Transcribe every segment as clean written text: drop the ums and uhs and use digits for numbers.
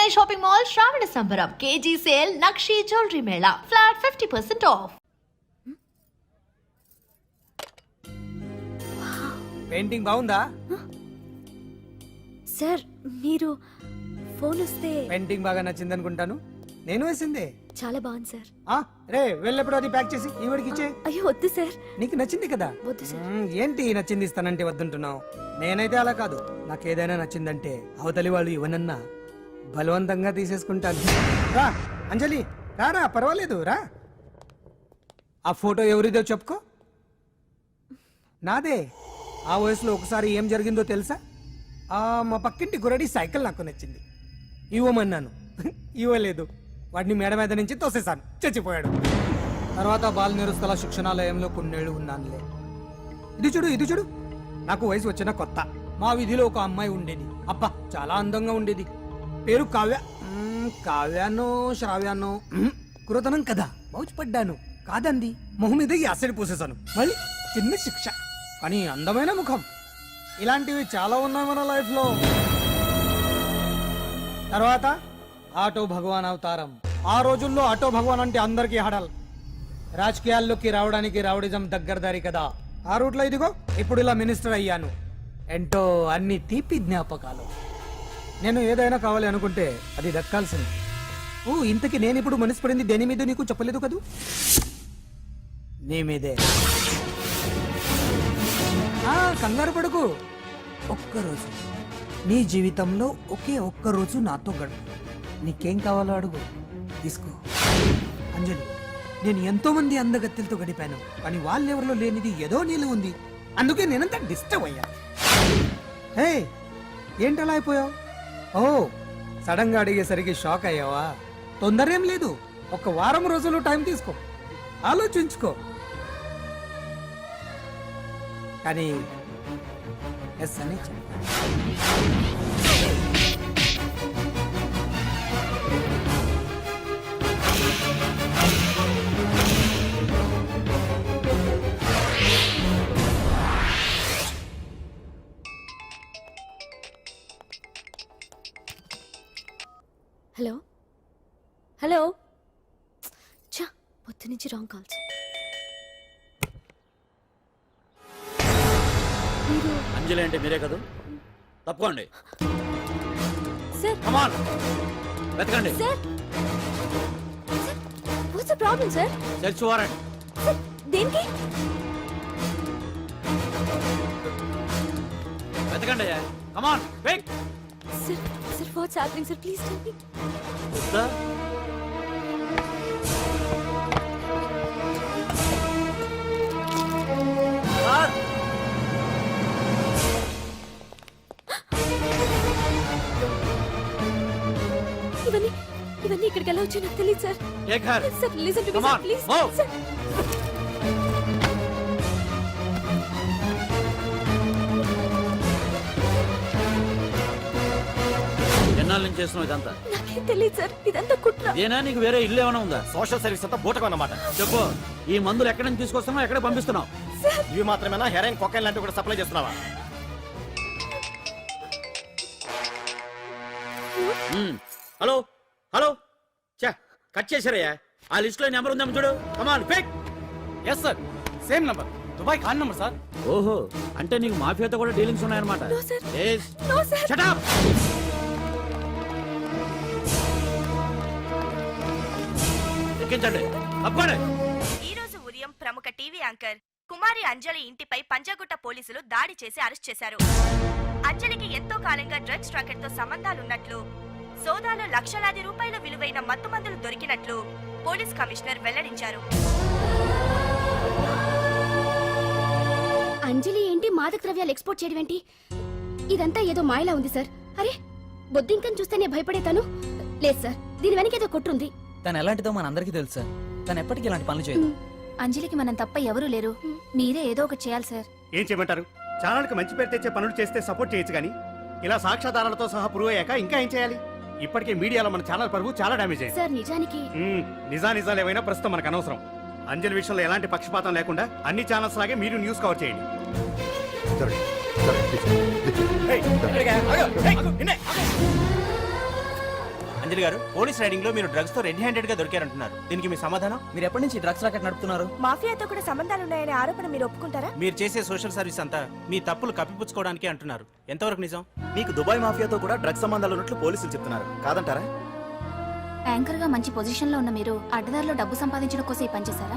Chennai shopping mall శ్రావణ సంబరం KG sale nakshi jewellery Mela flat 50% of. Painting బాగుందా? Sir మీరు phone వస్తే పెయింటింగ్ బాగా నచ్చింది అనుకుంటాను. నేను వేసిందే. చాలా బాగుంది సార్. రే వెళ్ళప్పుడు అది ప్యాక్ చేసి ఈవిడికి ఇచ్చే. అయ్యో వద్దు సార్. నీకు నచ్చింది కదా. వద్దు సార్. ఏంటి నచ్చింది ఇస్తానంటే వద్దంటున్నావు? నేనైతే అలా కాదు. నాకు ఏదైనా నచ్చిందంటే అవతలి వాళ్ళు ఇవ్వనన్నా బలవంతంగా తీసేసుకుంటాను. రా అంజలి, రారా, పర్వాలేదు రా. ఆ ఫోటో ఎవరిదో చెప్పుకో. నాదే. ఆ వయసులో ఒకసారి ఏం జరిగిందో తెలుసా? మా పక్కింటి గురడి సైకిల్ నాకు నచ్చింది, ఇవ్వమన్నాను, ఇవ్వలేదు. వాడిని మేడ మీద నుంచి తోసేశాను, చచ్చిపోయాడు. తర్వాత బాల నిరుస్తల శిక్షణాలయంలో కొన్నేళ్లు ఉన్నానులే. ఇది చూడు, ఇది చూడు. నాకు వయసు వచ్చిన కొత్త మా వీధిలో ఒక అమ్మాయి ఉండేది. అబ్బా చాలా అందంగా ఉండేది. పేరు కావ్య. కావ్యానో శ్రావ్యానో కురతనం కదా. మౌచిపడ్డాను. కాదంది. మొహం మీద యాసిడ్ పూసేశాను. మళ్ళీ చిన్న శిక్ష, కానీ అందమైన ముఖం. ఇలాంటివి చాలా ఉన్నాయి మన లైఫ్ లో. తర్వాత ఆటో భగవాన్ అవతారం. ఆ రోజుల్లో ఆటో భగవాన్ అంటే అందరికీ హడల్. రాజకీయాల్లోకి రావడానికి రౌడిజం దగ్గరదారి కదా. ఆ రూట్లో ఇదిగో ఇప్పుడు ఇలా మినిస్టర్ అయ్యాను. ఏంటో అన్ని తీపి జ్ఞాపకాలు. నేను ఏదైనా కావాలి అనుకుంటే అది దక్కాల్సింది. ఇంతకీ నేను ఇప్పుడు మనసు పడింది దేని మీద నీకు చెప్పలేదు కదూ? నీ మీదే. కంగారు పడుకు. ఒక్కరోజు నీ జీవితంలో ఒకే ఒక్కరోజు నాతో గడుపు. నీకేం కావాలో అడుగు, తీసుకో. అంజలి, నేను ఎంతో మంది అందగత్తెలతో గడిపాను, కానీ వాళ్ళెవరిలో లేనిది ఏదో నీళ్ళు ఉంది. అందుకే నేనంతా డిస్టర్బ్ అయ్యా. హే, ఏంటలా అయిపోయావు? సడన్ గా అడిగేసరికి షాక్ అయ్యావా? తొందరేం లేదు. ఒక వారం రోజులు టైం తీసుకో, ఆలోచించుకో. కానీ ఎస్ అని చెప్పు. Hello hello. చా, పొద్దు నుంచి రాంగ్ కాల్స్. అంజలి అంటే మీరే కదా? తప్పుకోండి సార్. కమాన్, వెతకండి. Sir, what's the problem sir? Search warrant. Sir, దేనికి? వెతకండి. Come on, wait. Sir, sir, what's happening sir? Please tell me. వద్దా? సార్, ఇవన్నీ ఇక్కడికి ఎలా వచ్చాయో నాకు తెలియదు sir. Sir, listen to me sir, please sir. ఎన్నాళ్ళ నుంచి చేస్తున్నావు ఇదంతా? నాకేం తెలియదు సార్, ఇదంతా కుట్ర. ఇదేనా నీకు వేరే ఇల్లు ఏమైనా ఉందా? సోషల్ సర్వీస్ అంతా బూటకం అన్నమాట. చెప్పు, ఈ మందులు ఎక్కడి నుంచి తీసుకొస్తున్నావు, ఎక్కడ పంపిస్తున్నావు? ఇవి మాత్రమేనా? హెరాయిన్, కొకైన్ లాంటివి కూడా సప్లై చేస్తున్నావా? హలో హలో, చా కట్ చేశారయ్యా. ఆ లిస్ట్ లో నెంబర్ ఉందేమో చూడు. Come on, pick. Yes sir, same number, Dubai Khan number sir. ఓహో, అంటే నీకు మాఫియాతో కూడా డీలింగ్స్ ఉన్నాయన్నమాట. No, sir. Yes. No, sir. Shut up. ఎక్కించండి, తప్పండి. ఈ రోజు ఉదయం ప్రముఖ టీవీ యాంకర్ కుమారి అంజలి ఇంటిపై పంజాగుట్ట పోలీసులు దాడి చేసి అరెస్ట్ చేశారు. అంజలికి ఎంతో కాలంగా డ్రగ్స్ రాకెట్ తో సంబంధాలున్నట్లు, సోదాలో లక్షలాది రూపాయల విలువైన మత్తుమందులు దొరికినట్లు పోలీస్ కమిషనర్ వెల్లడించారు. అంజలి ఏంటి మాదక ద్రవ్యాలు ఎక్స్పోర్ట్ చేయడం ఏంటి? ఇదంతా ఏదో మాయలా ఉంది సార్. అరే, బొద్దింకని చూస్తేనే భయపడేతాను. లేదు సార్, దీని వెనక ఏదో కుట్రుంది. తను ఎలాంటిదో మనందరికీ తెలుసు సార్. తను ఎప్పటికీ ఇలాంటి పనులు చేయదు. అంజలికి మనం తప్ప ఎవరూ లేరు. మీరే ఏదో ఒకటి చేయాలి సార్. ఏం చేయమంటారు? ఛానల్కి మంచి పేరు తెచ్చే పనులు చేస్తే సపోర్ట్ చేయొచ్చు, కానీ ఇలా సాక్ష్యాధారాలతో సహా ప్రూవ్ అయ్యాక ఇంకా ఏం చేయాలి? ఇప్పటికే మీడియాలో మన ఛానల్ పరువు చాలా డ్యామేజ్ అయింది సార్. నిజానికి నిజాలు ఏమైనా ప్రస్తుతం మనకు అనవసరం. అంజలి విషయంలో ఎలాంటి పక్షపాతం లేకుండా అన్ని ఛానల్స్ లాగే మీరు న్యూస్ కవర్ చేయండి. అంజలి గారు, పోలీస్ రైడింగ్ లో మీరు డ్రగ్స్ తో రెడ్ హ్యాండెడ్ గా దొరికారంటున్నారు. దీనికి మీ సమాధానం? మీరు ఎప్పటి నుంచి డ్రగ్స్ రాకెట్ నడుపుతున్నారు? మాఫియాతో కూడా సంబంధాలున్నాయనే ఆరోపణ మీరు ఒప్పుకుంటారా? మీరు చేసే సోషల్ సర్వీస్ అంతా మీ తప్పులు కప్పిపుచ్చుకోవడానికి అంటున్నారు. ఎంతవరకు నిజం? మీకు దుబాయ్ మాఫియాతో కూడా డ్రగ్స్ సంబంధాలు ఉన్నట్లు పోలీసులు చెప్తున్నారు, కాదంటారా? యాంకర్ గా మంచి పొజిషన్ లో ఉన్న మీరు అడ్డదారిలో డబ్బు సంపాదించడం కోసం ఈ పనిచేశారా?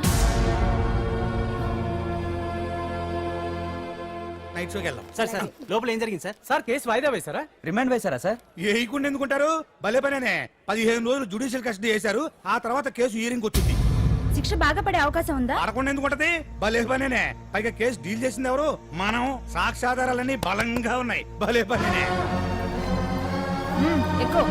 నైట్ షోకి వెళ్దాం. సార్ సార్, లోపల ఏం జరిగింది సార్? సార్ కేసు వాయిదా వేశారా? రిమాండ్ వేశారా సార్? ఏయకుండా ఎందుకుంటారు? భలే పనేనే. 15 రోజులు జుడిషియల్ కస్టడీ చేశారు. ఆ తర్వాత కేసు హియరింగ్ వచ్చింది. శిక్ష బాగా పడే అవకాశం ఉందా? పడకుండా ఎందుకుంటది? భలే పనేనే. పైగా కేసు డీల్ చేసింది ఎవరు? మనం. సాక్ష్యాధారాలన్నీ బలంగా ఉన్నాయి. భలే పనేనే. ఎక్కువ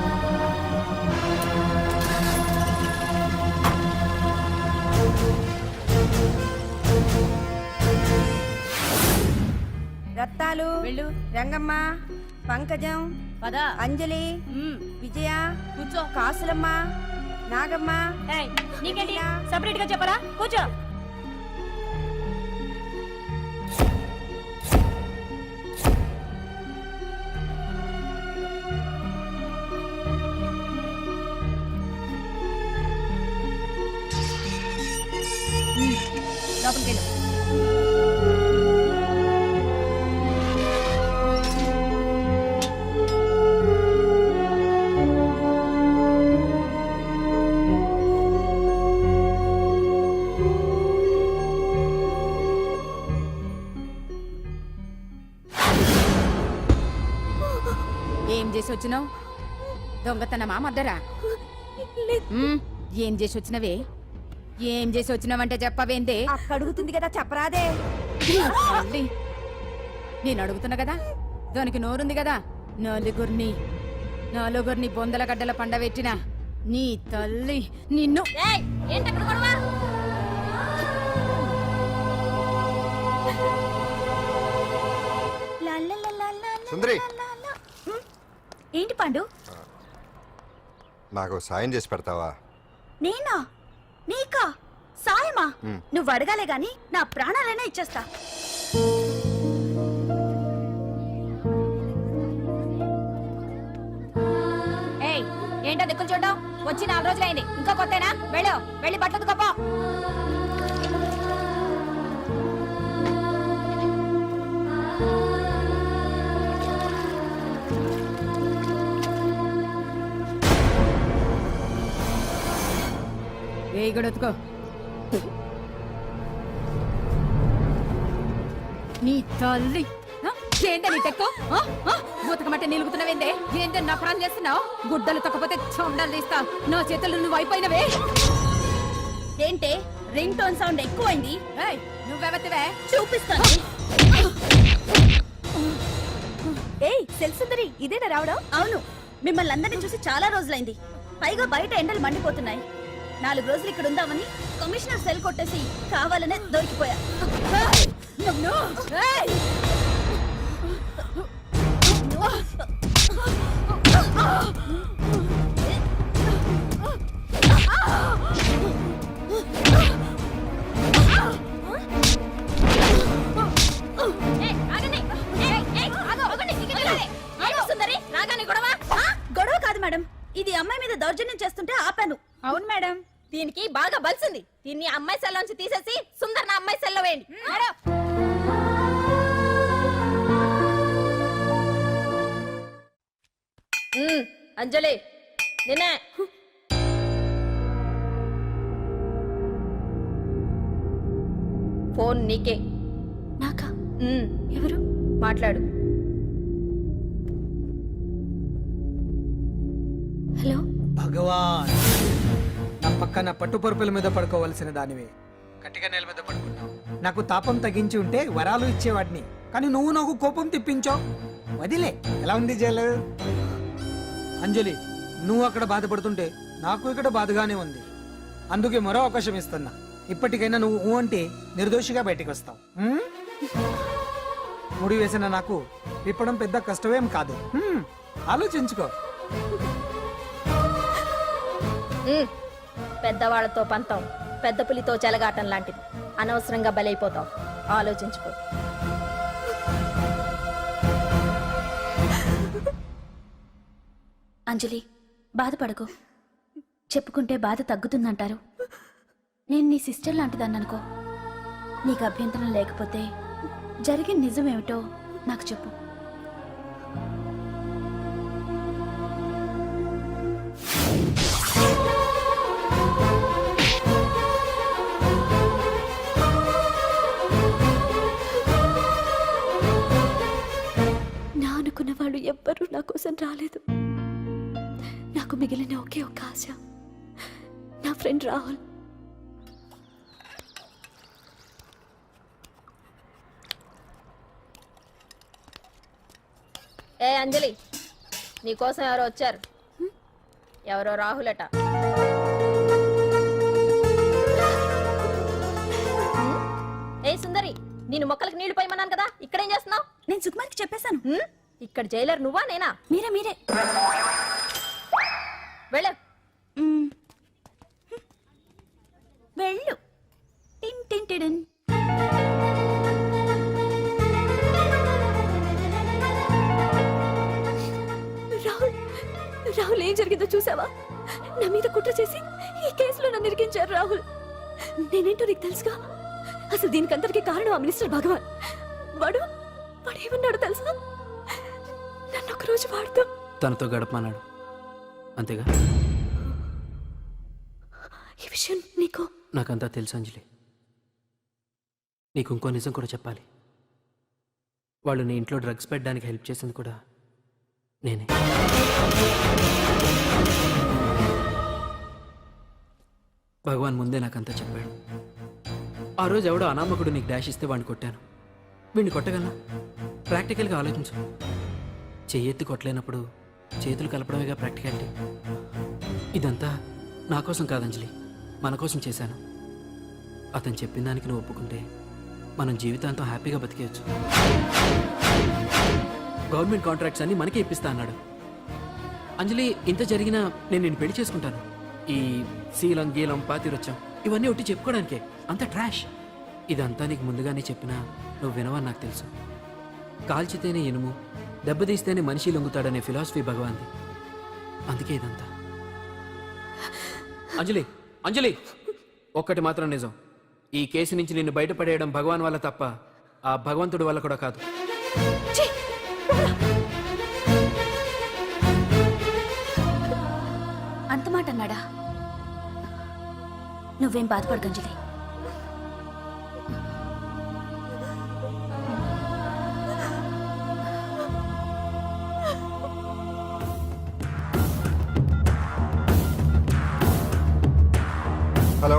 రత్తాలు, రంగమ్మ, పంకజం, అంజలి, విజయ, కూర్చో, కాసులమ్మ, నాగమ్మ. నీకేంటి సపరేట్ గా చెప్పరా? కూర్చో. లోపలికి వెళ్ళు. ఏం చేసి వచ్చినావు? దొంగతనమా మద్దరా? ఏం చేసి వచ్చినవే? ఏం చేసి వచ్చినావంటే చెప్పవేందే? అడుగుతుంది కదా, చెప్పరాదే. తల్లి, నేను అడుగుతున్నా కదా, దానికి నోరుంది కదా. నలుగురిని బొందల గడ్డల పండబెట్టిన నీ తల్లి నిన్ను. సుందరి, ఏంటి పండు? నాకు సాయం చేసి పెడతావా? నేనా? నీకా సాయమా? నువ్వు అడగాలే గాని నా ప్రాణాలైనా ఇచ్చేస్తా. ఏయ్, ఏంటో దిక్కులు చూడడం? వచ్చి 4 రోజులైంది, ఇంకా కొత్తేనా? వెళ్ళి బట్టలు ఉతుకోపో. ఏ గడొత్తుకో. నీ తల్లి ఏందే నీ తెక్కు? ఉతకమంటే నిలుగుతున్నావేందే? ఏందే నా ప్రాణం చేస్తున్నావు? గుడ్డలు తక్కపోతే చొండాలు తీస్తా. నా చేతులు నువ్వు అయిపోయినవే. ఏంటే రింగ్ టోన్ సౌండ్ ఎక్కువైంది? నువ్వెవతివే? చూపిస్తాను. ఏయ్ సెల్సుందరి, ఇదేనా రావడం? అవును, మిమ్మల్ని అందరినీ చూసి చాలా రోజులైంది. పైగా బయట ఎండలు మండిపోతున్నాయి. 4 రోజులు ఇక్కడ ఉందామని కమిషనర్ సెల్ కొట్టేసి కావాలనే దొరికిపోయా. గొడవ కాదు మేడం, ఇది అమ్మాయి మీద దౌర్జన్యం చేస్తుంటే ఆపాను. అవును మేడం, దీనికి బాగా బలిసింది. దీన్ని అమ్మాయి సెల్లోంచి తీసేసి సుందర్ నా అమ్మాయి సెల్లో వేయండి. అంజలి, నిన్నే. ఫోన్ నీకే. నాకా? ఎవరు? మాట్లాడు. హలో. భగవాన్, నా పక్కన పట్టుపరుపుల మీద పడుకోవలసిన దానివే గట్టిగా నేల మీద పడుకున్నావు. నాకు తాపం తగ్గించి ఉంటే వరాలు ఇచ్చేవాడిని, కానీ నువ్వు నాకు కోపం తెప్పించావు. వదిలే. ఎలా ఉంది జైలు? అంజలి, నువ్వు అక్కడ బాధపడుతుంటే నాకు ఇక్కడ బాధగానే ఉంది. అందుకే మరో అవకాశం ఇస్తున్నా. ఇప్పటికైనా నువ్వు అంటే నిర్దోషిగా బయటికి వస్తావు. ముడి వేసిన నాకు విప్పడం పెద్ద కష్టమేం కాదు. ఆలోచించుకో. పెద్దవాళ్లతో పంతం పెద్ద పులితో చెలగాటం లాంటిది. అనవసరంగా బలైపోతావు. ఆలోచించుకో. అంజలి, బాధపడకు. చెప్పుకుంటే బాధ తగ్గుతుందంటారు. నేను నీ సిస్టర్ లాంటిదాన్ని అనుకో. నీకు అభ్యంతరం లేకపోతే జరిగిన నిజమేమిటో నాకు చెప్పు. నా అనుకున్న వాళ్ళు ఎవ్వరూ నా కోసం రాలేదు. నాకు మిగిలిన ఒకే ఒక ఆశ నా ఫ్రెండ్ రాహుల్. ఏ అంజలి, నీకోసం ఎవరో వచ్చారు. ఎవరో రాహులట. ఏ సుందరి, నేను మొక్కలకు నీళ్లు పోయమన్నాను కదా, ఇక్కడేం చేస్తున్నావు? నేను సుకుమార్కి చెప్పేశాను. ఇక్కడ జైలర్ నువ్వా నేనా? మీరే వెళ్ళు. వెళ్ళు. టిన్ టిన్ టిడిన్. రాహుల్, రాహుల్ ఏం జరిగిందో చూసావా? నా మీద కుట్ర చేసి ఈ కేసులో నన్ను ఇరికించారు రాహుల్. నేనేంటో నీకు తెలుసుగా. అసలు దీనికంతటికీ కారణం ఆ మినిస్టర్ భగవాన్. వాడు వాడు ఏమన్నాడు తెలుసా? నన్ను ఒక రోజు వాడుతూ తనతో గడపమన్నాడు, అంతేగా? ఈ విషయం నీకు నాకంతా తెలుసు అంజలి. నీకు ఇంకో నిజం కూడా చెప్పాలి. వాళ్ళు నీ ఇంట్లో డ్రగ్స్ పెట్టడానికి హెల్ప్ చేసింది కూడా నేనే. భగవాన్ ముందే నాకంతా చెప్పాడు. ఆ రోజు ఎవడో అనామకుడు నీకు డాష్ ఇస్తే వాడిని కొట్టాను. వీడిని కొట్టగలనా? ప్రాక్టికల్గా ఆలోచించు. చెయ్యెత్తి కొట్టలేనప్పుడు చేతులు కలపడమేగా ప్రాక్టికాలిటీ. ఇదంతా నా కోసం కాదంజలి, మన కోసం చేశాను. అతను చెప్పిన దానికి నువ్వు ఒప్పుకుంటే మనం జీవితాంతం హ్యాపీగా బతికేయచ్చు. గవర్నమెంట్ కాంట్రాక్ట్స్ అన్ని మనకే ఇప్పిస్తా అన్నాడు. అంజలి, ఇంత జరిగినా నేను నిన్ను పెళ్లి చేసుకుంటాను. ఈ శీలం గీలం పాతిరొచ్చాం ఇవన్నీ ఒట్టి చెప్పుకోవడానికే. అంత ట్రాష్. ఇదంతా నీకు ముందుగానే చెప్పినా నువ్వు వినవని నాకు తెలుసు. కాల్చితేనే ఇనుము, దెబ్బతీస్తేనే మనిషి లొంగుతాడనే ఫిలాసఫీ భగవాన్ది. అందుకే ఇదంతా. అంజలి, అంజలి, ఒక్కటి మాత్రం నిజం. ఈ కేసు నుంచి నిన్ను బయటపడేయడం భగవాన్ వల్ల తప్ప ఆ భగవంతుడి వల్ల కూడా కాదు. అంత మాట అన్నాడా? నువ్వేం బాధపడకు అంజలి. హలో,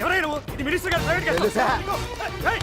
ఎవరైనా నువ్వు? ఇది మినిస్టర్ గారు ప్రైవేట్ కేసు. తెలుసా? ఏయ్!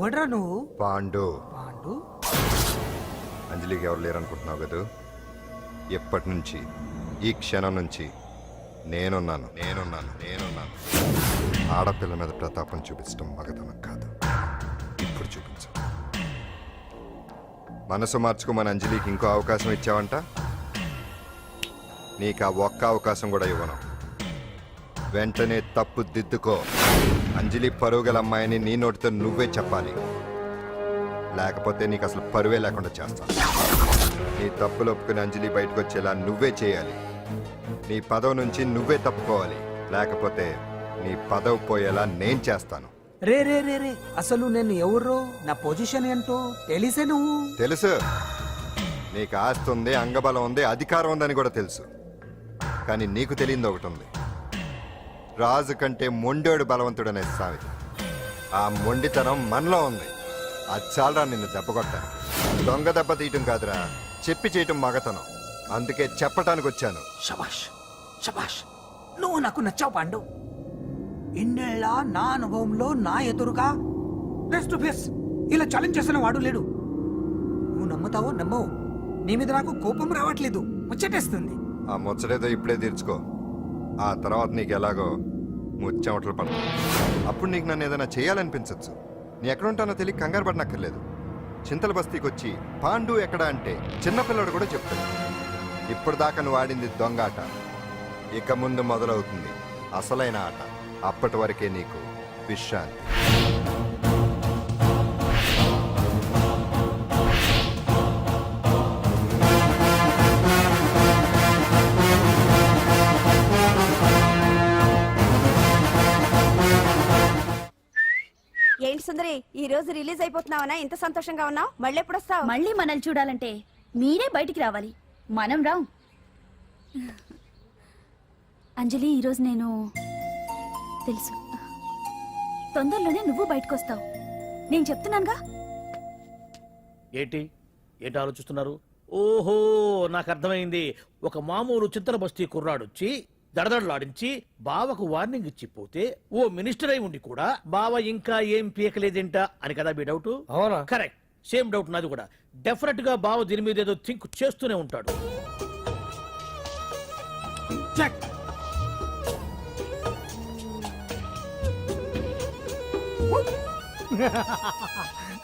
ఎవడ్రా నువ్వు? పాండు. పాండు? అంజలికి ఎవరు లేరనుకుంటున్నావు కదా? ఎప్పటి నుంచి, ఈ క్షణం నుంచి నేనున్నాను. ఆడపిల్ల మీద ప్రతాపం చూపించడం మగతనం కాదు. ఇప్పుడు చూపించు. మనసు మార్చుకోమని అంజలికి ఇంకో అవకాశం ఇచ్చావంట. నీకు ఆ ఒక్క అవకాశం కూడా ఇవ్వను. వెంటనే తప్పు దిద్దుకో. అంజలి పరువుగల అమ్మాయిని నీ నోటితో నువ్వే చెప్పాలి, లేకపోతే నీకు అసలు పరువే లేకుండా చేస్తాను. నీ తప్పులు ఒప్పుకుని అంజలి బయటకు వచ్చేలా నువ్వే చేయాలి. నీ పదవి నుంచి నువ్వే తప్పుకోవాలి, లేకపోతే నీ పదవి పోయేలా నేను చేస్తాను. రే రే రే రే అసలు నేను ఎవరో, నా పొజిషన్ ఏంటో తెలిసే నువ్వు. తెలుసు. నీకు ఆస్తి ఉంది, అంగబలం ఉంది, అధికారం ఉందని కూడా తెలుసు. కానీ నీకు తెలియంది ఒకటి ఉంది. రాజు కంటే మొండోడు బలవంతుడనే సామెత. ఆ మొండితనం మనలో ఉంది. అది చాలరా నిన్ను దెబ్బ కొట్టాను. దొంగ దెబ్బ తీయటం కాదురా, చెప్పి చేయటం మగతనం. అందుకే చెప్పటానికి వచ్చాను. శబాష్ శబాష్, నువ్వు నాకు నచ్చావు పాండు. ఇన్నేళ్ళ నా అనుభవంలో నా ఎదురుగా ఫేస్ టు ఫేస్ ఇలా ఛాలెంజ్ చేసిన వాడు లేడు. నువ్వు నమ్ముతావో నమ్మవు, నీ మీద నాకు కోపం రావట్లేదు, ముచ్చటేస్తుంది. ఆ ముచ్చటేదో ఇప్పుడే తీర్చుకో. ఆ తర్వాత నీకు ఎలాగో ముచ్చెమటలు పడతాయి. అప్పుడు నీకు నన్ను ఏదైనా చేయాలనిపించచ్చు. నీ ఎక్కడుంటానో తెలియ కంగారు పడనక్కర్లేదు. చింతల బస్తీకి వచ్చి పాండు ఎక్కడ అంటే చిన్నపిల్లడు కూడా చెప్తాడు. ఇప్పుడు దాకా నువ్వు ఆడింది దొంగ ఆట. ఇక ముందు మొదలవుతుంది అసలైన ఆట. అప్పటి వరకే నీకు విశ్రాంతి. ఏంటి సుందరి, ఈ రోజు రిలీజ్ అయిపోతున్నావనా? ఇంత సంతోషంగా ఉన్నావు? మళ్ళీ ఎప్పుడు వస్తావు? మళ్ళీ మనల్ని చూడాలంటే మీరే బయటికి రావాలి, మనం రాం. అంజలి, ఈరోజు నేను తెలుసు, తొందరలోనే నువ్వు బయటకు వస్తావు. నేను చెప్తున్నానుగా. ఏంటి ఏంటి ఆలోచిస్తున్నారు? ఓహో, నాకు అర్థమైంది. ఒక మామూలు చింతల బస్తీ కుర్రాడొచ్చి దడదడలాడించి బావకు వార్నింగ్ ఇచ్చిపోతే ఓ మినిస్టర్ అయి ఉండి కూడా బావ ఇంకా ఏం పీకలేదేంట అని కదా మీ డౌట్? అవునా? కరెక్ట్, సేమ్ డౌట్ నాది కూడా. డెఫినెట్ గా బావ దీని మీద ఏదో థింక్ చేస్తూనే ఉంటాడు. చెక్.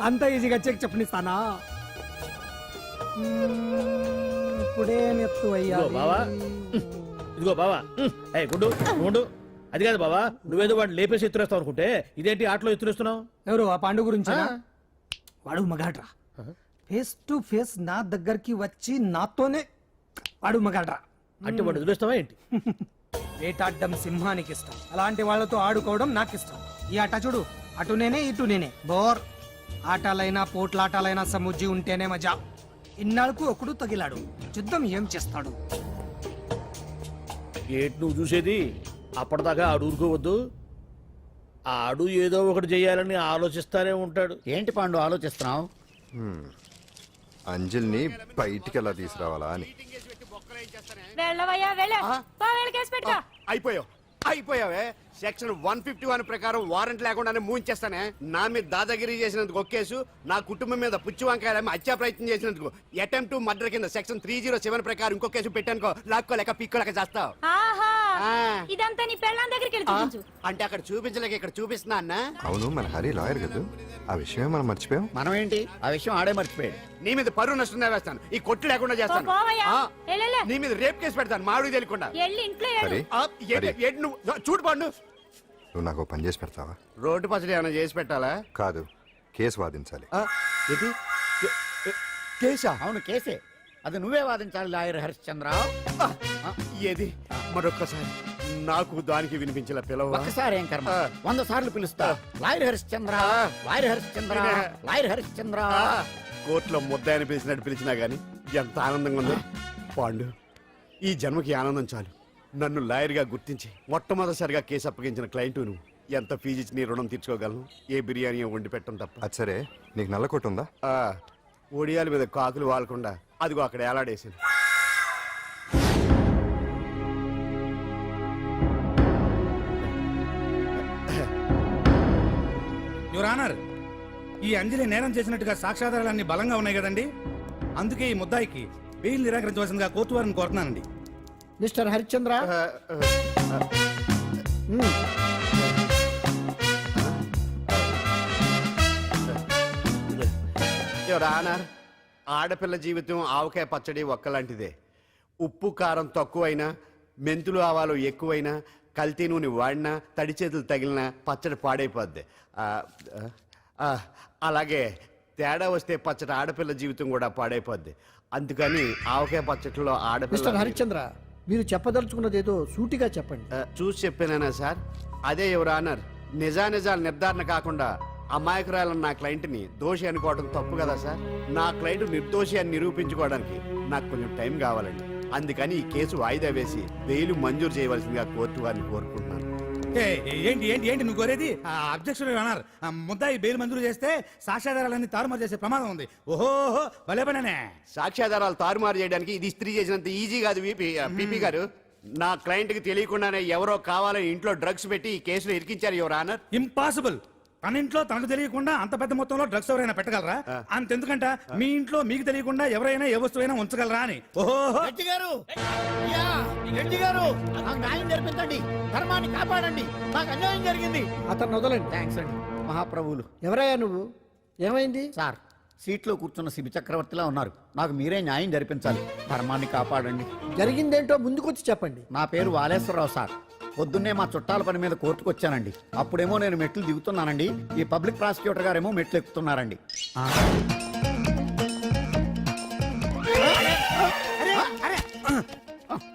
అంత ఈజీగా చెక్ చెప్పనిస్తానా? ఇప్పుడే నెత్తు అయ్యా. ఇదిగో బావా, ఇదిగో బావా. ఏ గుండు గుండు, అది కాదు బావా, నువ్వేదో వాడిని లేపేసి ఎత్తురేస్తావు అనుకుంటే ఇదేంటి ఆటలో ఎత్తురేస్తున్నావు? ఎవరు ఆ పాండు గురించి? వాడు మగాడ్రా. ఫేస్ టు ఫేస్ నా దగ్గరికి వచ్చి నాతోనే వాడు మగాడ్రా. అంటే వాడు వదిలేస్తావా ఏంటి? వేటాడ్డం సింహానికి ఇష్టం, అలాంటి వాళ్ళతో ఆడుకోవడం నాకు ఇష్టం. ఈ ఆట చూడు, అటు నేనే ఇటు నేనే. బోర్. ఆటలైనా పోట్లాటాలైనా సముజ్జి ఉంటేనే మజా. ఇన్నాళ్ళకు ఒకడు తగిలాడు, యుద్ధం ఏం చేస్తాడు? ఏంటి నువ్వు చూసేది? అప్పటిదాకా ఆడు ఊరుకోవద్దు. ఆడు ఏదో ఒకటి చేయాలని ఆలోచిస్తానే ఉంటాడు. ఏంటి పాండు ఆలోచిస్తున్నావు? అంజలిని బయటికి ఎలా తీసుకురావాలా అని. అయిపోయావే. సెక్షన్ 151 ప్రకారం వారెంట్ లేకుండానే మూయించేస్తానే. నా మీద దాదాగిరి చేసినందుకు ఒక కేసు, నా కుటుంబం మీద పుచ్చి వంకాయలేమో హత్యా ప్రయత్నం చేసినందుకు అటెంప్ట్ టు మర్డర్ కింద సెక్షన్ 307 ప్రకారం ఇంకో కేసు పెట్టానుకో, లాక్కోలేక పిక్కోలేక చేస్తావు. ఇదంతా నీ పెళ్ళాం దగ్గరికి వెళ్ళి అంటే అక్కడ చూపించలేక ఇక్కడ చూపిస్తున్నా అన్న. అవును, మన హరి లాయర్ కదా, ఆ విషయమే మనం మర్చిపోయాం. మనం ఏంటి ఆ విషయం ఆడే మర్చిపోయాడు. నీ మీద పరువు నష్టం వేస్తాను, ఈ కొట్టు లేకుండా చేస్తాను. నీ మీద రేప్ కేసు పెడతాను మాడు తెలియకుండా. హరి, హరి, నువ్వు చూడు పండు, నువ్వు నాకు పని చేసి పెడతావా? రోడ్డు పసడి ఏమైనా చేసి పెట్టాలా? కాదు, కేసు వాదించాలి. కేసా? అవును కేసే, అది నువ్వే వాదించాలి లాయర్ హరిశ్చంద్ర. ఏది మరొక్కసారి నాకు దానికి వినిపించిన పిలవ. ఒక్కసారి ఏం కర్మ, 100 సార్లు పిలుస్తా. Lawyer Harishchandra, lawyer Harishchandra, lawyer Harishchandra. కోర్టులో ముద్దాయని పిలిచినట్టు పిలిచినా గానీ ఎంత ఆనందంగా ఉందో. పాండు, ఈ జన్మకి ఆనందం చాలు. నన్ను లాయర్ గా గుర్తించి మొట్టమొదటిసారిగా కేసు అప్పగించిన క్లయింట్ నువ్వు. ఎంత ఫీజు ఇచ్చి నీ రుణం తీర్చుకోగలను? ఏ బిర్యానీ వండి పెట్టడం తప్ప. అది సరే, నీకు నల్ల కొట్టు ఉందా? ఒడియాల మీద కాకులు వాలకుండా అదిగో అక్కడ ఏలాడేసింది. యువర్ ఆనర్, ఈ అంజలి నేరం చేసినట్టుగా సాక్ష్యాధారాలన్నీ బలంగా ఉన్నాయి కదండి, అందుకే ఈ ముద్దాయికి బెయిల్ నిరాకరించవలసిందిగా కోర్టు వారిని కోరుతున్నానండి. మిస్టర్ హరిశ్చంద్ర, యువర్ ఆనర్, ఆడపిల్ల జీవితం ఆవకాయ పచ్చడి ఒక్కలాంటిదే. ఉప్పు కారం తక్కువైనా, మెంతులు ఆవాలు ఎక్కువైనా, కల్తీ నూనె వాడినా, తడి చేతులు తగిలినా పచ్చడి పాడైపోద్ది. అలాగే తేడా వస్తే పచ్చడి ఆడపిల్ల జీవితం కూడా పాడైపోద్ది. అందుకని ఆవకాయ పచ్చడిలో మిస్టర్ ఆడపిల్ల హరిశ్చంద్ర, మీరు చెప్పదలుచుకున్నది ఏదో సూటిగా చెప్పండి. చూసి చెప్పానా సార్? అదే యువర్ ఆనర్, నిజానిజాలు నిర్ధారణ కాకుండా అమాయకురాలన్న నా క్లయింట్ని దోషి అనుకోవడం తప్పు కదా సార్? నా క్లయింట్ నిర్దోషి అని నిరూపించుకోవడానికి నాకు కొంచెం టైం కావాలండి. అందుకని ఈ కేసు వాయిదా వేసి బెయిల్ మంజూరు చేయవలసిందిగా కోర్టు వారిని కోరుకుంటున్నాను. ఏంటి ఏంటి ఏంటి నువ్వు కోరేది? అబ్జెక్షన్ అన్నారు. ముద్దాయి బెయిల్ మంజూరు చేస్తే సాక్ష్యాధారాలన్నీ తారుమారు చేసే ప్రమాదం ఉంది. ఓహో, భలే పనేనే. సాక్ష్యాధారాలు తారుమారు చేయడానికి ఇది ఇస్త్రీ చేసినంత ఈజీ కాదు పిపి గారు. నా క్లయింట్ కి తెలియకుండానే ఎవరో కావాలని ఇంట్లో డ్రగ్స్ పెట్టి ఈ కేసులో ఇరికించారు యువర్ ఆనర్. ఇంపాసిబుల్. తన ఇంట్లో తనకు తెలియకుండా అంత పెద్ద మొత్తంలో డ్రగ్స్ ఎవరైనా పెట్టగలరా? అంతెందుకంట మీ ఇంట్లో మీకు తెలియకుండా ఎవరైనా ఏ వస్తువైనా ఉంచగలరా అని. ఓహో, గారు, గారు, నాకు న్యాయం జరిపించండి, ధర్మాన్ని కాపాడండి, నాకు అన్యాయం జరిగింది. అతను వదలండి. థ్యాంక్స్ అండి మహాప్రభువులు. ఎవరయ్యా నువ్వు? ఏమైంది? సార్, సీట్లో కూర్చున్న శిబి చక్రవర్తిలా ఉన్నారు. నాకు మీరే న్యాయం జరిపించాలి, ధర్మాన్ని కాపాడండి. జరిగిందేంటో ముందుకొచ్చి చెప్పండి. నా పేరు వాలేశ్వరరావు సార్. పొద్దున్నే మా చుట్టాల పని మీద కోర్టుకు వచ్చానండి. అప్పుడేమో నేను మెట్లు దిగుతున్నానండి, ఈ పబ్లిక్ ప్రాసిక్యూటర్ గారేమో మెట్లు ఎక్కుతున్నారండి.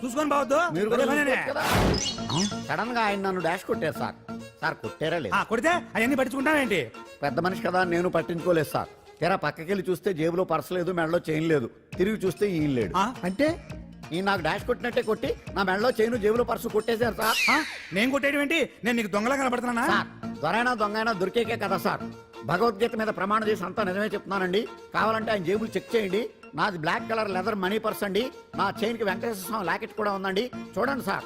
చూసుకొని బావద్దు. మీరు సడన్ గా ఆయన నన్ను డాష్ కొట్టారు సార్. సార్ కొట్టారా లేదు? కొడితే అవన్నీ పట్టించుకుంటావేంటి? పెద్ద మనిషి కదా నేను పట్టించుకోలేదు సార్. తెరా పక్కకెళ్ళి చూస్తే జేబులో పర్స్ లేదు, మెడలో చైన్ లేదు. తిరిగి చూస్తే ఈయన లేడు. అంటే ఈ నాకు డాష్ కొట్టినట్టే కొట్టి నా మెడలో చైన్ జేబులో పర్సు కొట్టేశారు సార్. నేను కొట్టేయడం ఏంటి? నేను నీకు దొంగలా కనబడుతున్నా? సార్, దొరైనా దొంగైనా దొరికేకే కదా సార్. భగవద్గీత మీద ప్రమాణం చేసి అంతా నిజమే చెప్తున్నానండి. కావాలంటే ఆయన జేబులు చెక్ చేయండి. నాది black colour leather money purse అండి. నా చైన్ కి వెంకటేశ్వర స్వామి లాకెట్ కూడా ఉందండి. చూడండి సార్.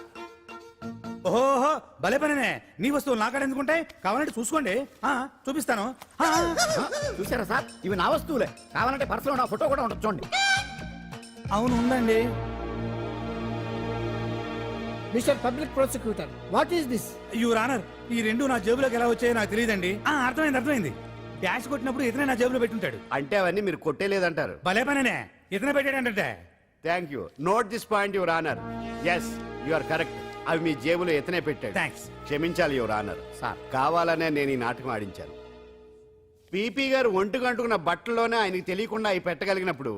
ఓహో, భలే పనేనే. నీ వస్తువులు నాకాడ ఎందుకుంటాయి? కావాలంటే చూసుకోండి, చూపిస్తాను. చూసారా సార్, ఇవి నా వస్తువులే. కావాలంటే పర్సులో నా ఫోటో కూడా ఉంటుంది, చూడండి. అవును, ఉందండి. Mister public prosecutor, what is this? Your honour, ఈ రెండు నా జేబులోకి ఎలా వచ్చాయో నాకు తెలియదండి. అర్థమైంది. డాష్ కొట్టినప్పుడు ఇతనే నా జేబులో పెట్టుంటాడు. అంటే అవన్నీ మీరు కొట్టేలేదంటారు? భలే పనేనే, ఇతనే పెట్టాడంటే. Thank you. Note this point your honour. Yes, you are correct. అవి మీ జేబులో ఎతనే పెట్టాడు. థ్యాంక్స్. క్షమించాలి యువర్ ఆనర్. సార్, కావాలనే నేను ఈ నాటకం ఆడించాను. పీపీ గారు ఒంటికి అంటుకున్న బట్టల్లోనే ఆయనకి తెలియకుండా అవి పెట్టగలిగినప్పుడు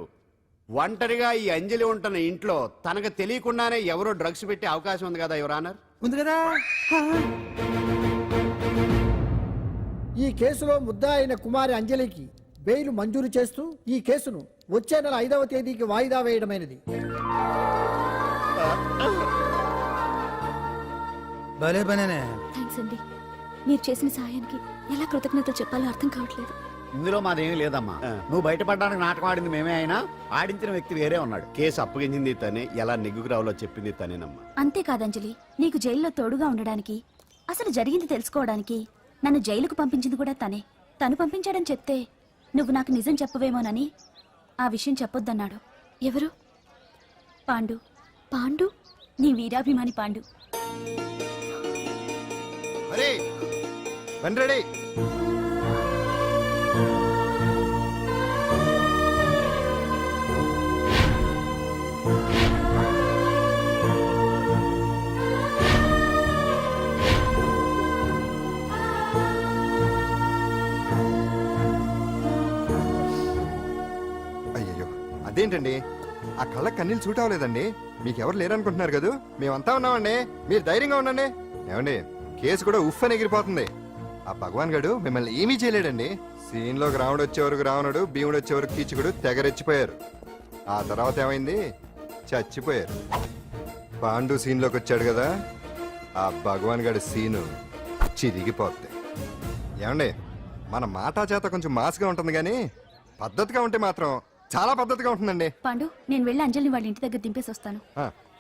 ఒంటరిగా ఈ అంజలి ఉంటున్న ఇంట్లో తనకు తెలియకుండానే ఎవరో డ్రగ్స్ పెట్టే అవకాశం ఉంది కదా యువర్ ఆనర్. ఉంది కదా. ఈ కేసులో ముద్దా అయిన కుమారి అంజలికి బెయిల్ మంజూరు చేస్తూ ఈ కేసును వచ్చే నెల 5వ తేదీకి వాయిదా వేయడమైనది. భలే పనేనే. థ్యాంక్స్ అండి. మీరు చేసిన సహాయానికి ఎలా కృతజ్ఞతలు చెప్పాలో అర్థం కావట్లేదు. ఇందులో మాదేమీ లేదమ్మా. నువ్వు బయటపడడానికి నాటకం ఆడింది మేమే అయినా ఆడించిన వ్యక్తి వేరే ఉన్నాడు. కేసు అప్పగించింది తనే, ఎలా నెగ్గుకు రావాలో చెప్పింది తనేనమ్మా. అంతేకాదంజలి, నీకు జైల్లో తోడుగా ఉండడానికి, అసలు జరిగింది తెలుసుకోవడానికి నన్ను జైలుకు పంపించింది కూడా తనే. తను పంపించాడని చెప్తే నువ్వు నాకు నిజం చెప్పవేమోనని ఆ విషయం చెప్పొద్దన్నాడు. ఎవరు? పాండు. పాండు, నీ వీరాభిమాని పాండు. అయ్యయ్యో, అదేంటండి ఆ కళ్ళ కన్నీళ్ళు సూట్ అవ్వలేదండి. మీకెవరు లేరనుకుంటున్నారు కదా, మేమంతా ఉన్నామండి. మీరు ధైర్యంగా ఉండండి. ఏమండి, కేసు కూడా ఉఫ్ అని ఎగిరిపోతుంది. ఆ భగవాన్ గడు మిమ్మల్ని ఏమీ చేయలేడండి. సీన్లోకి రావణుడు వచ్చేవరకు రావణుడు, భీముడు వచ్చేవరకు కీచుకుడు తెగరెచ్చిపోయారు. ఆ తర్వాత ఏమైంది? చచ్చిపోయారు. పాండు సీన్లోకి వచ్చాడు కదా, ఆ భగవాన్ గడి సీను చిరిగిపోద్ది. ఏమండి, మన మాటా చేత కొంచెం మాస్గా ఉంటుంది కానీ పద్ధతిగా ఉంటే మాత్రం చాలా పద్ధతిగా ఉంటుందండి. పాండు, నేను వెళ్ళి అంజలిని వాళ్ళ ఇంటి దగ్గర దింపేసి వస్తాను.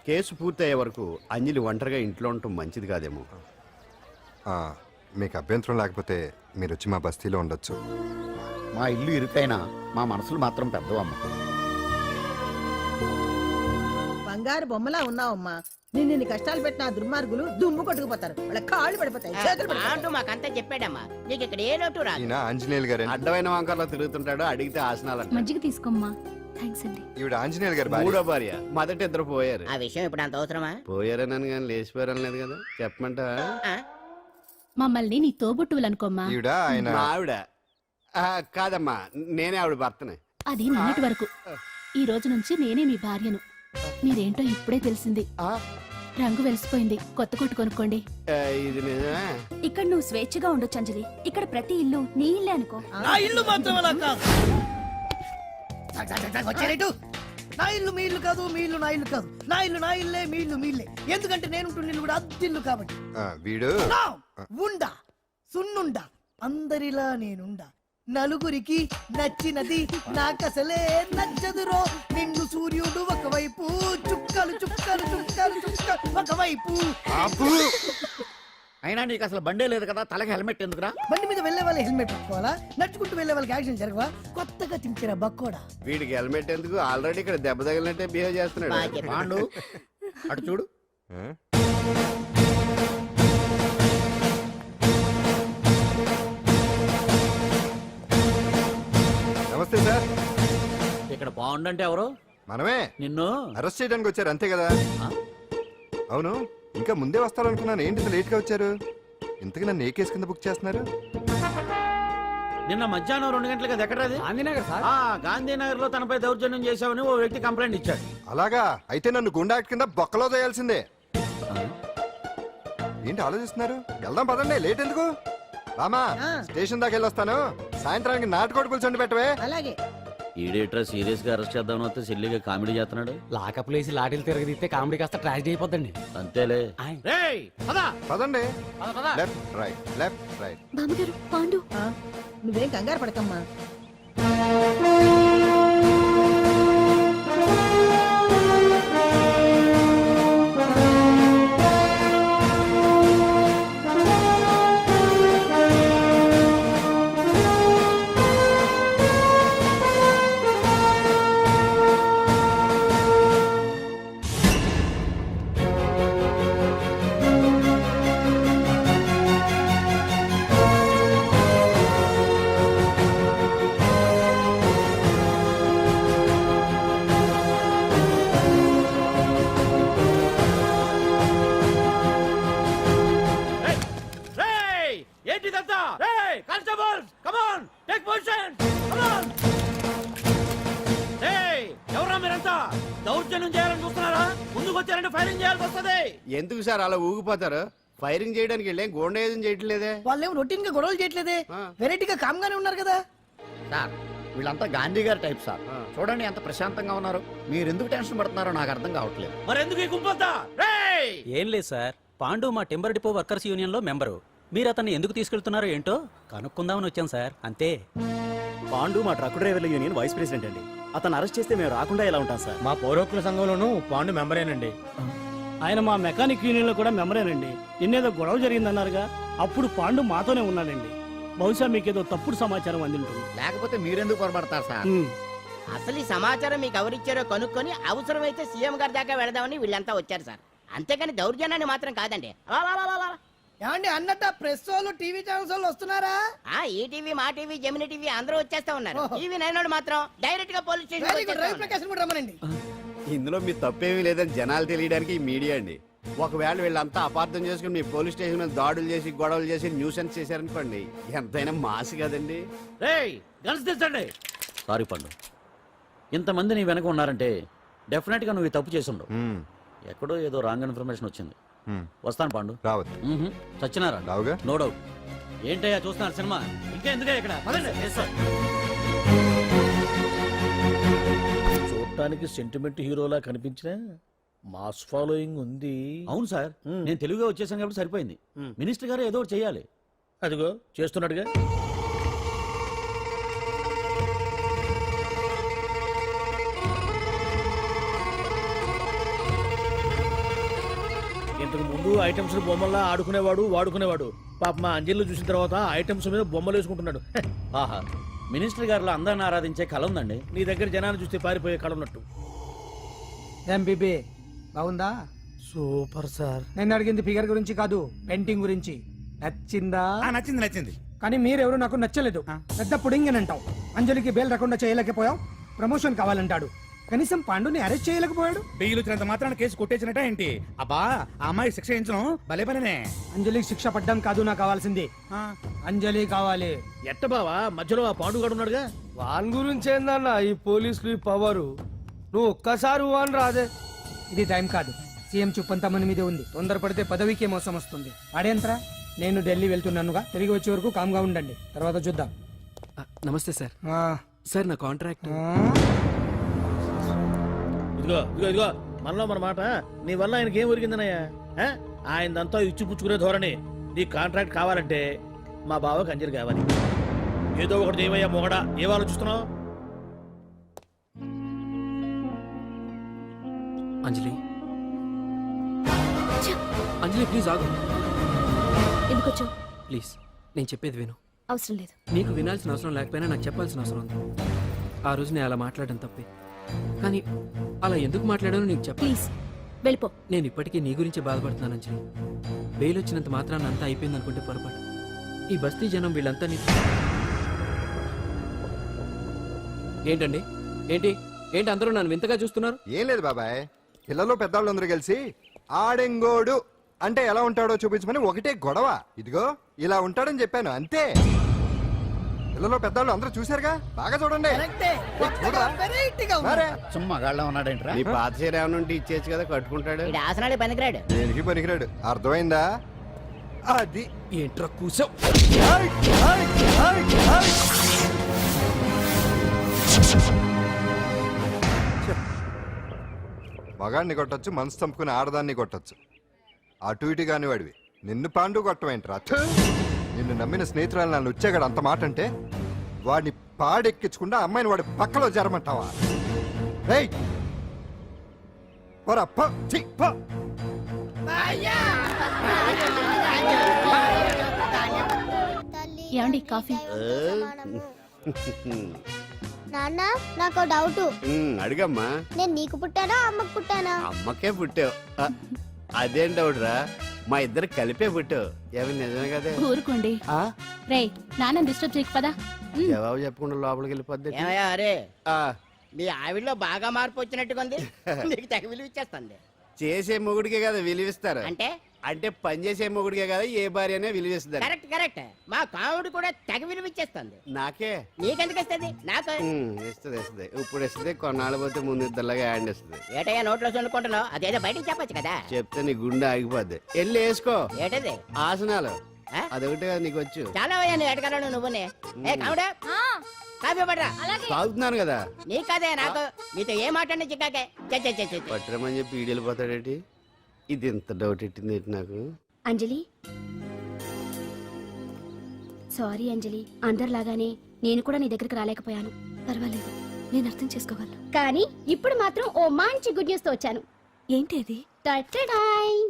కేసు పూర్తయ్యే వరకు అంజలి ఒంటరిగా ఇంట్లో ఉండటం మంచిది కాదేమో. మీకు అభ్యంతరం లేకపోతే మీరు వచ్చి మా బస్తీలో ఉండొచ్చు. మా ఇల్లు ఇరుకైనా మా మనసులు మాత్రం పెద్దవమ్మ. బంగారు బొమ్మలా ఉన్నావమ్మా. నిన్ను కష్టాలు పెట్టిన ఆ దుర్మార్గులు దుమ్ము కొట్టుకుపోతారు. వాళ్ళ కాళ్ళు పడిపోతాయి, చేతులు పడిపోతాయి. మాకంతా చెప్పాడమ్మా, నీకు ఇక్కడ ఏ లోటు రాదు. ఈయన ఆంజనేయులు గారు అడ్డమైన వంకర్లో తిరుగుతుంటాడు, అడిగితే ఆసనాలంట. మజ్జిగ తీసుకోమ్మా. థ్యాంక్స్ అండి. ఈవిడ ఆంజనేయులు గారు భార్య. మూడో భార్య, మొదటి ఇద్దరు పోయారు. ఆ విషయం ఇప్పుడు అంత అవసరమా? పోయారనని కానీ లేచిపోయారని లేదు కదా, చెప్పమంటా? మమ్మల్ని నీ తోబుట్టువులు అనుకోమ్మా. ఈవిడ ఆయన మా ఆవిడ కాదమ్మా, నేనే ఆవిడ భర్తనే. అది నిన్నటి వరకు. ఈ రోజు నుంచి నేనే మీ భార్యను. మీరేంటో ఇప్పుడే తెలిసింది. రంగు వెలిసిపోయింది, కొత్త కొట్టు కొనుక్కోండి. ఇది నిజమే. ఇక్కడ నువ్వు స్వేచ్ఛగా ఉండొచ్చు అంజలి. ఇక్కడ ప్రతి ఇల్లు నీ ఇల్లే అనుకో. నా ఇల్లు మాత్రం అలా కాదు. వచ్చారేటు? నా ఇల్లు మీ ఇల్లు కాదు, మీ ఇల్లు నా ఇల్లు కాదు. నా ఇల్లు నా ఇల్లే, మీ ఇల్లు మీ ఇల్లే. ఎందుకంటే నేను ఇల్లు కూడా అద్దిల్లు కాబట్టి. వీడు ఉండా సున్నుండా అందరిలా నేనుండా. నలుగురికి నచ్చినది నాకసలే నచ్చదురో. నిన్ను సూర్యుడు ఒకవైపు, చుక్కలు చుక్కలు చుక్కలు చుక్కలు ఒకవైపు. అయినా నీకు అసలు బండే లేదు కదా, తలకి హెల్మెట్ ఎందుకురా? బండి మీద వెళ్లే వాళ్ళు హెల్మెట్ పెట్టుకోవాలా? నడుచుకుంటూ వెళ్లే వాళ్ళకి యాక్సిడెంట్ జరగవా? కొత్తగా తింటారా బక్కోడా? వీడికి హెల్మెట్ ఎందుకు, ఆల్రెడీ ఇక్కడ దెబ్బ తగిలినట్టే బిహేవ్ చేస్తున్నాడు. పాండు అటు చూడు. నమస్తే సార్. ఇక్కడ బాగుండంటే ఎవరు? మనమే. నిన్ను అరెస్ట్ చేయడానికి వచ్చారు అంతే కదా? అవును, ఇంకా ముందే వస్తారనుకున్నాను. ఏంటి ఇంత లేట్ గా వచ్చారు? ఇంతకు నన్ను ఏ కేసు కింద బుక్ చేస్తున్నారు? నిన్న మధ్యాహ్నం 2 గంటలకు అది ఎక్కడది? గాంధీనగర్ సార్. గాంధీనగర్ లో తనపై దౌర్జన్యం చేశామని ఓ వ్యక్తి కంప్లైంట్ ఇచ్చాడు. అలాగా? అయితే నన్ను గుండా యాక్ట్ కింద బొక్కలో చేయాల్సిందే. ఏంటి ఆలోచిస్తున్నారు? వెళ్దాం పదండి, లేట్ ఎందుకు? రామా, స్టేషన్ దాకా వెళ్ళొస్తాను. సాయంత్రానికి నాటుకోడి పులుసు వండి పెట్టవే. అలాగే. ఈడేట్రా సీరియస్ గా అరెస్ట్ చేద్దామని వస్తే సిల్లిగా కామెడీ చేస్తున్నాడు. లాకప్ లేసి లాటిల్ తిరగదీస్తే కామెడీ కాస్త ట్రాజడీ అయిపోద్దండి. అంతేలే. పదండి. Left right, left right. బామ్మగారు, పాండు. నువ్వేం కంగారు పడకమ్మా. ఏంటిదంతా? Constables, come on, take position, come on. ఎవరా మీరంతా? దౌర్జన్యం చేయాలని చూస్తున్నారా? ముందుకు వచ్చారంటే ఫైరింగ్ చేయాల్సి వస్తుంది. ఎందుకు సార్ అలా ఊగిపోతారు? ఫైరింగ్ చేయడానికి వెళ్ళే గోండేజం చేయట్లేదే. వాళ్ళేం రొటీన్ గా గొడవలు చేయట్లేదే, వెరైటీగా కామ్ గానే ఉన్నారు కదా. సార్ వీళ్ళంతా గాంధీ గారి టైప్ సార్. చూడండి ఎంత ప్రశాంతంగా ఉన్నారు. మీరు ఎందుకు టెన్షన్ పడుతున్నారో నాకు అర్థం కావట్లేదు. మరి ఎందుకు ఈ గుంపంతా? ఏం లేదు సార్, పాండు మా టింబర్ డిపో వర్కర్స్ యూనియన్ లో మెంబరు. మీరు అతన్ని ఎందుకు తీసుకెళ్తున్నారో ఏంటో కనుక్కుందామని వచ్చాం సార్, అంతే. పాండు మా ట్రక్ డ్రైవర్ల యూనియన్ వైస్ ప్రెసిడెంట్ అండి. అతను అరెస్ట్ చేస్తే మేము రాకుండా ఎలా ఉంటాం సార్? మా పౌరోక్ల సంఘంలోనూ పాండు మెంబరేనండి. ఆయన మా మెకానిక్ యూనియన్ లో కూడా మెంబరేనండి. నిన్నేదో గొడవ జరిగిందన్నారుగా, అప్పుడు పాండు మాతోనే ఉన్నాడండి. బహుశా మీకేదో తప్పుడు సమాచారం అందింటుంది. లేకపోతే మీరెందుకు పొరపడతారు సార్? అసలు ఈ సమాచారం మీకు ఎవరిచ్చారో కనుక్కొని అవసరమైతే సీఎం గారి దాకా వెళదామని వీళ్ళంతా వచ్చారు సార్. అంతేకాని దౌర్జన్యాన్ని మాత్రం కాదండి. ఏమండి అన్నట్టు ప్రెస్ వాళ్ళు టీవీ ఛానల్స్ వాళ్ళు వస్తున్నారా? ఈ టీవీ, మా టీవీ, జెమిని టీవీ అందరూ వచ్చేస్తా ఉన్నారు. టీవీ 9 మాత్రం డైరెక్ట్ గా పోలీస్ స్టేషన్. రమ్మనండి. ఇందులో మీ తప్పేమీ లేదని జనాలు తెలియడానికి ఈ మీడియా అండి. ఒకవేళ వీళ్ళంతా అపార్థం చేసుకుని మీ పోలీస్ స్టేషన్ మీద దాడులు చేసి గొడవలు చేసి న్యూసెన్స్ చేశారనుకోండి, ఎంతైనా మాసి కదండి. సారీ పండు, ఇంతమంది నీ వెనక ఉన్నారంటే డెఫినెట్ గా నువ్వు ఈ తప్పు చేసి ఉండవు. ఎక్కడో ఏదో రాంగ్ ఇన్ఫర్మేషన్ వచ్చింది. వస్తాను పాండు. రావద్దు. చచ్చినారా? రావుగా. No doubt. ఏంటయ్యా చూస్తున్నారు సినిమా? ఇంకా ఎందుకే ఇక్కడ? చూడటానికి సెంటిమెంట్ హీరోలా కనిపించిన మాస్ ఫాలోయింగ్ ఉంది. అవును సార్, నేను తెలుగుగా వచ్చేసాను కాబట్టి సరిపోయింది. మినిస్టర్ గారు ఏదో ఒకటి చెయ్యాలి. అదిగో చేస్తున్నాడుగా. ఇంతకు ముందు ఐటమ్స్ బొమ్మల్లా ఆడుకునేవాడు, వాడుకునేవాడు. పాప మా అంజలిలో చూసిన తర్వాత ఐటమ్స్ మీద బొమ్మలు వేసుకుంటున్నాడు. ఆహా, మినిస్టర్ గారిలో అందరిని ఆరాధించే కళ ఉందండి. నీ దగ్గర జనాన్ని చూస్తే పారిపోయే కళ ఉన్నట్టు. ఏం బీబీ బాగుందా? Super sir. నేను అడిగింది ఫిగర్ గురించి కాదు, పెయింటింగ్ గురించి. నచ్చిందా? నచ్చింది నచ్చింది. కానీ మీరెవరు నాకు నచ్చలేదు. పెద్ద పుడింగనంటావు. అంజలికి బెయిల్ రాకుండా చేయలేకపోయావు. ప్రమోషన్ కావాలంటాడు. కనీసం పాండుని అరెస్ట్ చేయలేకపోయాడు. బెయిల్ వచ్చినంత మాత్రాన కేసు కొట్టేసినట్ట ఏంటి? అబ్బా ఆ అమ్మాయి శిక్ష వేయించడం భలే పనినే. అంజలికి శిక్ష పడ్డం కాదు నాకు కావాల్సింది. అంజలి కావాలి. ఎట్ట బావా మధ్యలో ఆ పాండుగాడు ఉన్నాడుగా. వాన్ గురించి ఏందన్నా ఈ పోలీసులు పవరు? నువ్వు ఒక్కసారి వాన్ రాదే. ఇది టైం కాదు. సీఎం చూపంతా మన మీదే ఉంది. తొందరపడితే పదవికే మోసం వస్తుంది. అడేంత్రా, నేను ఢిల్లీ వెళ్తున్నానుగా. తిరిగి వచ్చే వరకు కామ్గా ఉండండి, తర్వాత చూద్దాం. నమస్తే సార్. సార్ నా కాంట్రాక్ట్. ఇదిగో ఇదిగో ఇదిగో మనలో మన మాట. నీ వల్ల ఆయనకి ఏం ఒరిగిందనయ్యా? ఆయనదంతా ఇచ్చి పుచ్చుకునే ధోరణి. నీ కాంట్రాక్ట్ కావాలంటే మా బావకి అంజలి కావాలి. ఏదో ఒకటి ఏమయ్యా మొగడా, ఏం ఆలోచిస్తున్నావు? అంజలి అంజలి ప్లీజ్ ఆగు. ఎందుకు వచ్చావు? ప్లీజ్ నేను చెప్పేది విను. అవసరం లేదు. నీకు వినాల్సిన అవసరం లేకపోయినా నాకు చెప్పాల్సిన అవసరం ఉంది. ఆ రోజు నేను అలా మాట్లాడడం తప్పే, కానీ అలా ఎందుకు మాట్లాడానో నీకు చెప్ప. ప్లీజ్ వెళ్ళిపో. నేను ఇప్పటికీ నీ గురించి బాధపడుతున్నాను అంజలి. బెయిల్ వచ్చినంత మాత్రాన్ని అంతా అయిపోయింది అనుకుంటే పొరపాటు. ఈ బస్తీ జనం వీళ్ళంతా ఏంటండి ఏంటి ఏంటి అందరూ నన్ను వింతగా చూస్తున్నారు? ఏం లేదు బాబాయ్, పిల్లలు పెద్దవాళ్ళందరూ కలిసి ఆడెంగోడు అంటే ఎలా ఉంటాడో చూపించమని ఒకటే గొడవ. ఇదిగో ఇలా ఉంటాడని చెప్పాను అంతే. పిల్లలు పెద్దవాళ్ళు అందరూ చూశారుగా, బాగా చూడండి. మరే. మగాళ్ళ ఉన్నాడేంట్రా? నీ పాత చీర ఏమైనా ఉంటే ఇచ్చేచ్చు కదా, కట్టుకుంటాడు. ఆసనాడే పనికిరాడు. దేనికి పనికిరాడు, అర్థమైందా? అది ఏంట్రా కూసావు? మగాడిని కొట్టొచ్చు, మనసు చంపుకుని ఆడదాన్ని కొట్టొచ్చు. అటు ఇటు కాని వాడివి నిన్ను పాండు కొట్టమేంట్రా? నిన్ను నమ్మిన స్నేహితురాలు నన్ను వచ్చాగాడు అంత మాట అంటే వాడిని పాడెక్కించకుండా అమ్మాయిని వాడి పక్కలో జరమంటావా? ఏమండి కాఫీ? నాన్న నాకు డౌట్. అడిగమ్మా. నేను నీకు పుట్టానా అమ్మకు పుట్టానా? అమ్మకే పుట్టావు. అదేం డౌట్ రా, మా ఇద్దరు కలిపే పుట్టావు. ఏమి నిజమే కదే? ఊరుకోండి. రే నాన్న డిస్టర్బ్ చేయకు పదా. జవాబు చెప్పకుండా లోపలికి వెళ్ళిపోద్ది. అరే మీ ఆవిడలో బాగా మార్పు వచ్చినట్టుగా ఉంది. నీకు తెగ విలువ ఇచ్చేస్తుంది. చేసే మొగుడికే కదా విలువిస్తారు. అంటే అంటే పని చేసే మొగుడికే కదా ఏ భార్య అనే విలువిస్తారు. Correct correct. మా కావుడు కూడా తెగ విలువ ఇచ్చేస్తుంది. నాకే నీకెందుకు ఇస్తుంది? నాకు ఇస్తుంది ఇస్తుంది. ఇప్పుడు ఇస్తుంది, కొన్నాళ్ళు పోతే ముందు ఇద్దరులాగా హ్యాండ్ ఇస్తుంది. ఏటయ్యా నోట్లో చల్లుకుంటున్నావు? అదేదో బయటికి చెప్పొచ్చు కదా. చెప్తే నీ గుండె ఆగిపోద్ది. వెళ్ళి వేసుకో. ఏటది? ఆసనాలు అదొకటి కదా నీకు వచ్చు. చాలా నీ ఎడగలను నువ్వునే. ఏ కావుడా కాఫీ పడరా. తాగుతున్నాను కదా. నీ కదే నాకు నీతో ఏ మాట్లాడి చిక్కాకే. పట్టరమని చెప్పి ఈడు వెళ్ళిపోతాడేటి? ఇది ఎంత డౌట్ ఎట్టింది నాకు. అంజలి సారీ అంజలి, అందరిలాగానే నేను కూడా నీ దగ్గరికి రాలేకపోయాను. పర్వాలేదు, నేను అర్థం చేసుకోగలను. కానీ ఇప్పుడు మాత్రం ఓ మంచి గుడ్ న్యూస్ తో వచ్చాను. ఏంటి అది? టటడాయ్!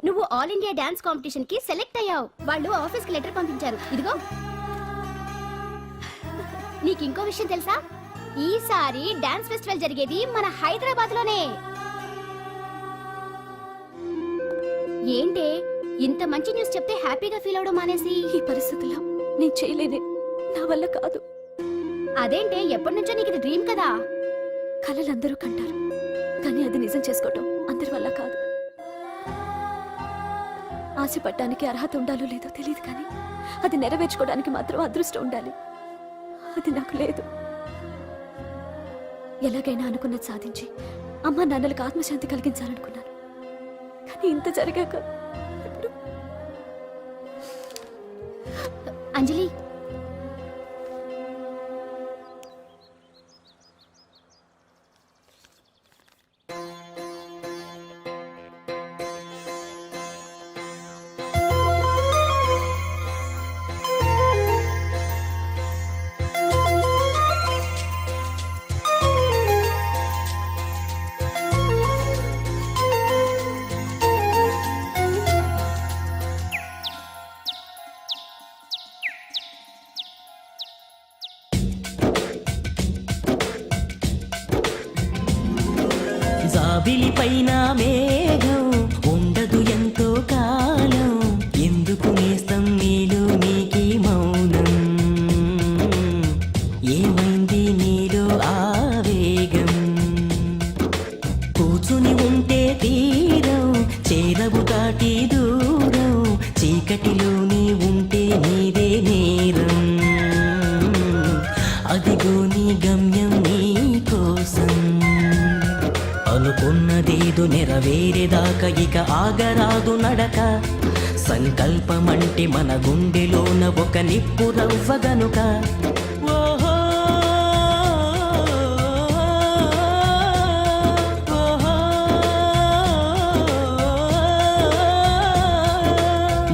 నువ్వు ఆల్ ఇండియా డాన్స్ కాంపిటీషన్ కి సెలెక్ట్ అయ్యావు. వాళ్ళు ఆఫీస్ కి లెటర్ పంపించారు. ఇదిగో. నీకు ఇంకో విషయం తెలుసా? ఈసారి డాన్స్ ఫెస్టివల్ జరిగేది మన హైదరాబాద్ లోనే. ఏంటే ఇంత మంచి న్యూస్ చెప్తే హ్యాపీగా ఫీల్ అవడం మానేసి? ఈ పరిస్థితుల్లో నేను చేయలేనే, నా వల్ల కాదు. అదేంటే ఎప్పటి నుంచో నీకు ఇది డ్రీమ్ కదా? కలలందరూ కంటారు, కానీ అది నిజం చేసుకోవటం అందరి వల్ల కాదు. ఆశపడటానికి అర్హత ఉండాలో లేదో తెలియదు, కానీ అది నెరవేర్చుకోవడానికి మాత్రం అదృష్టం ఉండాలి. అది నాకు లేదు. ఎలాగైనా అనుకున్నది సాధించి అమ్మా నాన్నలకు ఆత్మశాంతి కలిగించాలనుకున్నాను, కానీ ఇంత జరిగాక ఇప్పుడు అంజలి దాటి దూరం చీకటిలోని ఉంటే నీదే నేరం అదిగో నీ గమ్యం నీ కోసం అనుకున్నదేదో నెరవేరేదాకా ఇక ఆగరాదు నడక సంకల్పమంటే మన గుండెలోన ఒక నిప్పు రవ్వ గనుక ఓహో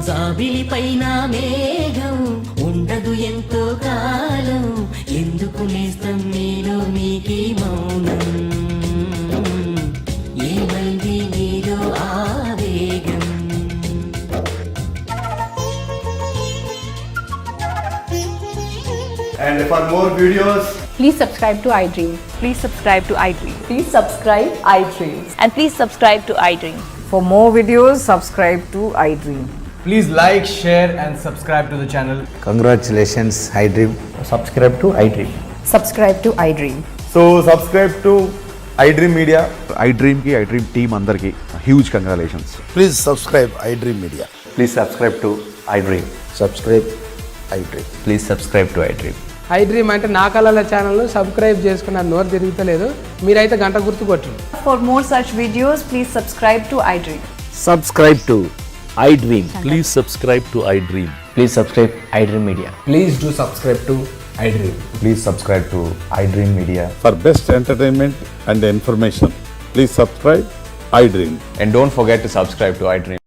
జాబిలి పైన మేఘం ఉండదు ఎంతో కాలం ఎందుకు నేస్తం నేను మీకి మౌనం ఏమైంది నీలో ఆవేగం And for more videos, Please subscribe to iDream. Please subscribe to iDream. Please subscribe iDream. And please subscribe to iDream. For more videos, subscribe to iDream. Please like, share and subscribe to the channel. Congratulations iDream. Subscribe to iDream. Subscribe to iDream. So subscribe to iDream Media. iDream ki iDream team andarki huge congratulations. Please subscribe iDream media. Please subscribe to iDream. Subscribe iDream. Please subscribe to iDream. iDream అంటే నా కళల channel subscribe చేసుకున్న నోరు తిరుగుతలేదు మీరైతే గంట గుర్తు కొట్టండి. For more such videos, please subscribe to iDream. Subscribe to iDream. Please subscribe to iDream. Please subscribe iDream media. Please do subscribe to iDream. Please subscribe to iDream Media. for best entertainment and information, please subscribe iDream. And don't forget to subscribe to iDream.